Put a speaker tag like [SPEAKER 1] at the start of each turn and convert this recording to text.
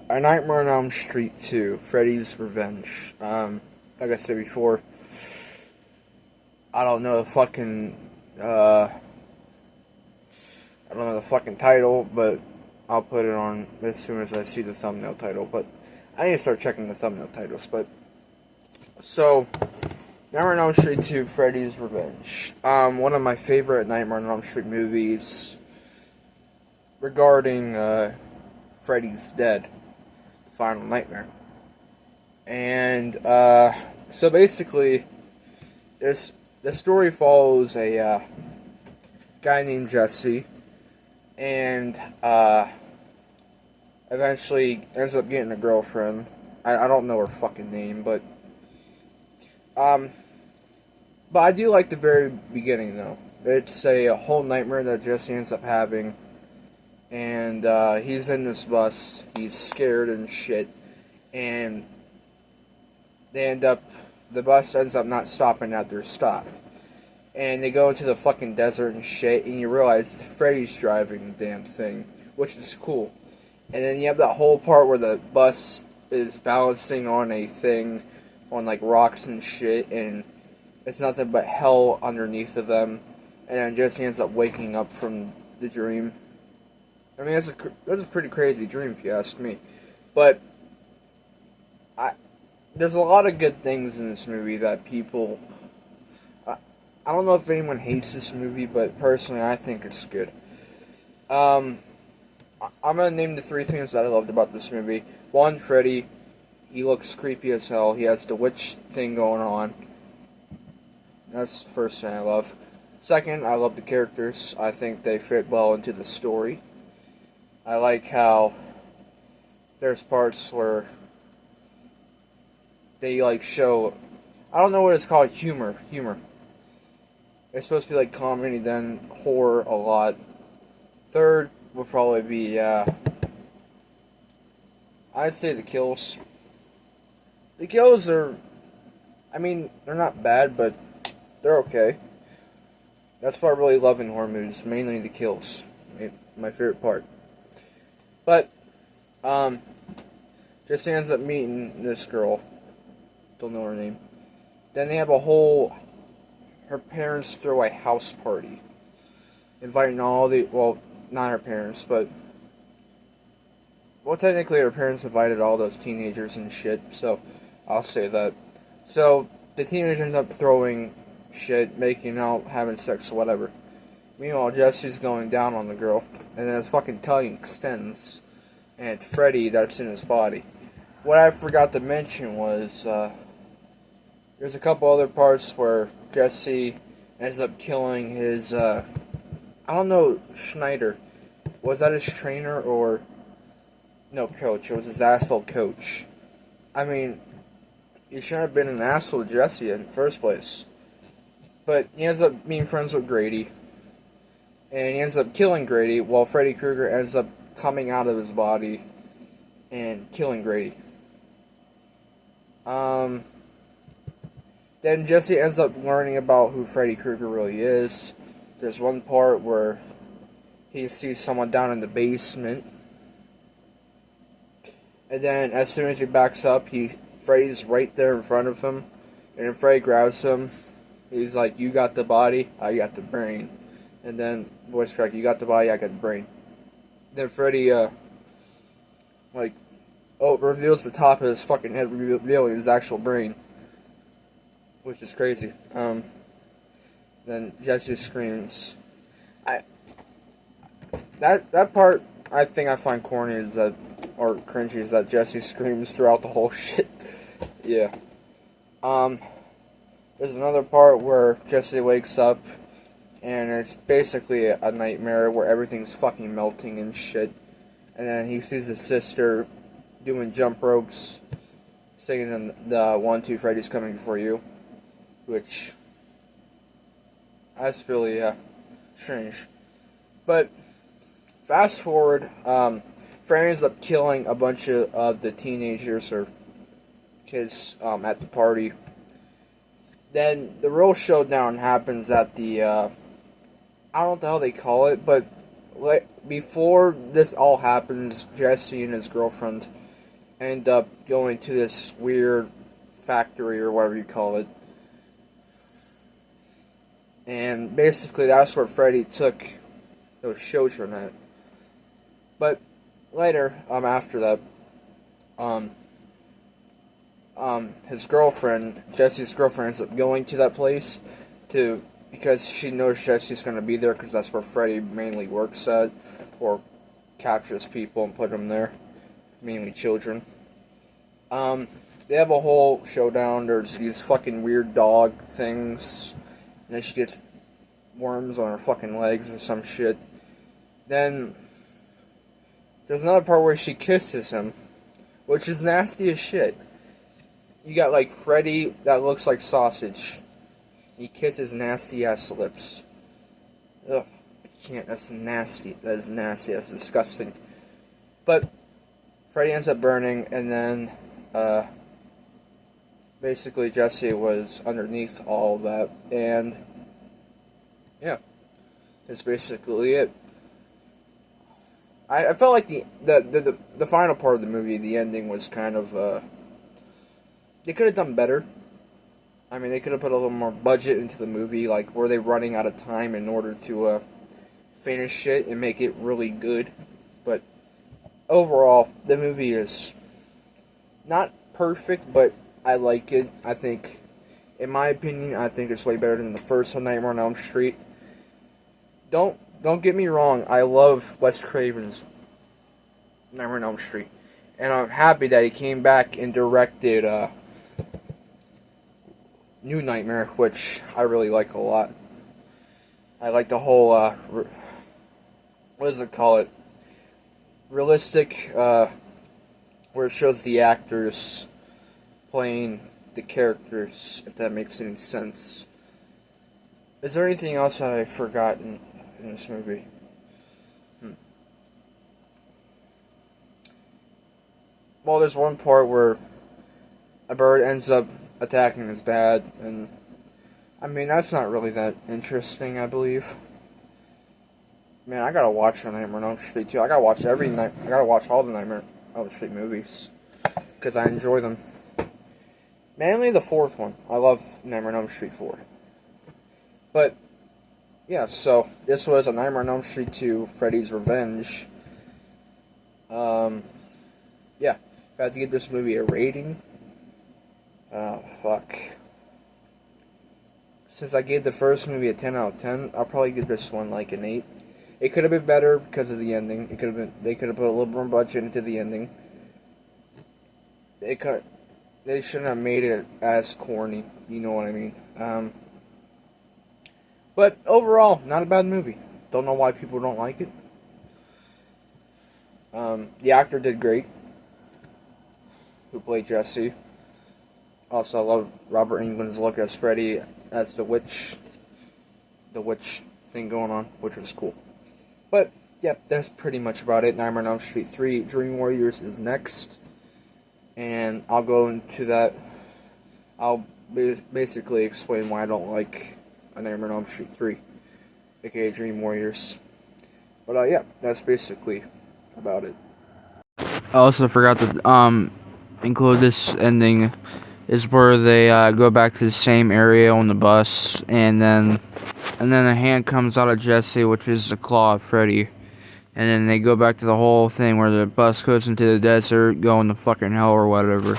[SPEAKER 1] A Nightmare on Elm Street 2, Freddy's Revenge. Like I said before, I don't know the fucking, I don't know the fucking title, but I'll put it on as soon as I see the thumbnail title. But I need to start checking the thumbnail titles. But so, Nightmare on Elm Street 2, Freddy's Revenge. One of my favorite Nightmare on Elm Street movies regarding Freddy's Dead, the Final Nightmare. And so basically, the story follows a guy named Jesse, and eventually ends up getting a girlfriend. I don't know her fucking name, but I do like the very beginning though. It's a whole nightmare that Jesse ends up having, and he's in this bus. He's scared and shit, and the bus ends up not stopping at their stop. And they go into the fucking desert and shit, and you realize Freddy's driving the damn thing, which is cool. And then you have that whole part where the bus is balancing on a thing, on like rocks and shit, and it's nothing but hell underneath of them. And then Jesse ends up waking up from the dream. I mean, that's a pretty crazy dream if you ask me. But there's a lot of good things in this movie that people... I don't know if anyone hates this movie, but personally I think it's good. I'm going to name the 3 things that I loved about this movie. 1, Freddy. He looks creepy as hell. He has the witch thing going on. That's the first thing I love. Second, I love the characters. I think they fit well into the story. I like how there's parts where they like show... I don't know what it's called. Humor. It's supposed to be like comedy, then horror a lot. Third would probably be, I'd say the kills. The kills are, I mean, they're not bad, but they're okay. That's what I really love in horror movies, mainly the kills. My favorite part. But, just ends up meeting this girl. Don't know her name. Then they have her parents throw a house party, inviting all the, well, not her parents, but, well, technically her parents invited all those teenagers and shit, so I'll say that. So, the teenagers end up throwing shit, making out, having sex, whatever. Meanwhile, Jesse's going down on the girl, and then his fucking tongue extends, and it's Freddy that's in his body. What I forgot to mention was, there's a couple other parts where Jesse ends up killing his, I don't know, Schneider. Was that his trainer or... No, coach. It was his asshole coach. I mean, he shouldn't have been an asshole to Jesse in the first place. But he ends up being friends with Grady. And he ends up killing Grady while Freddy Krueger ends up coming out of his body and killing Grady. Then Jesse ends up learning about who Freddy Krueger really is. There's one part where he sees someone down in the basement. And then as soon as he backs up, Freddy's right there in front of him. And then Freddy grabs him. He's like, "You got the body, I got the brain." And then, voice crack, "You got the body, I got the brain." Then Freddy, reveals the top of his fucking head, revealing his actual brain. Which is crazy. Then Jesse screams. That part I think I find corny is that, or cringy, is that Jesse screams throughout the whole shit. Yeah. There's another part where Jesse wakes up and it's basically a nightmare where everything's fucking melting and shit. And then he sees his sister doing jump ropes, singing the 1, 2, Freddy's coming for you. Which, that's really, strange. But, fast forward, Freddy ends up killing a bunch of the teenagers, or kids, at the party. Then, the real showdown happens at the, I don't know what the hell they call it, but, before this all happens, Jesse and his girlfriend end up going to this weird factory or whatever you call it. And basically that's where Freddy took those children at. But later, after that, his girlfriend, Jesse's girlfriend, ends up going to that place because she knows Jesse's going to be there because that's where Freddy mainly works at, or captures people and put them there, mainly children. They have a whole showdown. There's these fucking weird dog things, and then she gets worms on her fucking legs or some shit. Then there's another part where she kisses him, which is nasty as shit. You got like Freddy that looks like sausage. He kisses nasty ass lips. Ugh, I can't. That's nasty. That is nasty. That's disgusting. But Freddy ends up burning, and then basically Jesse was underneath all of that, and yeah, that's basically it. I felt like the final part of the movie, the ending, was kind of they could have done better. I mean, they could have put a little more budget into the movie. Like, were they running out of time in order to finish it and make it really good? But overall, the movie is not perfect, but I like it. I think, in my opinion, I think it's way better than the first Nightmare on Elm Street. Don't get me wrong, I love Wes Craven's Nightmare on Elm Street. And I'm happy that he came back and directed New Nightmare, which I really like a lot. I like the whole, what does it call it? Realistic, where it shows the actors playing the characters, if that makes any sense. Is there anything else that I've forgotten in this movie? Well, there's one part where a bird ends up attacking his dad, and I mean, that's not really that interesting, I believe. Man, I gotta watch the Nightmare on Elm Street too. I gotta watch all the Nightmare on Elm Street movies because I enjoy them. Mainly the fourth one. I love Nightmare on Elm Street 4. But yeah, so this was a Nightmare on Elm Street 2, Freddy's Revenge. Yeah, if I had to give this movie a rating, oh fuck. Since I gave the first movie a 10 out of 10, I'll probably give this one like an 8. It could have been better because of the ending. They could have put a little more budget into the ending. They shouldn't have made it as corny. You know what I mean? But overall, not a bad movie. Don't know why people don't like it. The actor did great, who played Jesse. Also, I love Robert Englund's look as Freddy, as the witch thing going on, which was cool. But, yep, that's pretty much about it. Nightmare on Elm Street 3, Dream Warriors is next. And I'll go into that. I'll basically explain why I don't like A Nightmare on Elm Street 3, aka Dream Warriors. But, yeah, that's basically about it. I also forgot to include this ending is where they go back to the same area on the bus, and then a hand comes out of Jesse, which is the claw of Freddy. And then they go back to the whole thing where the bus goes into the desert, going to fucking hell or whatever.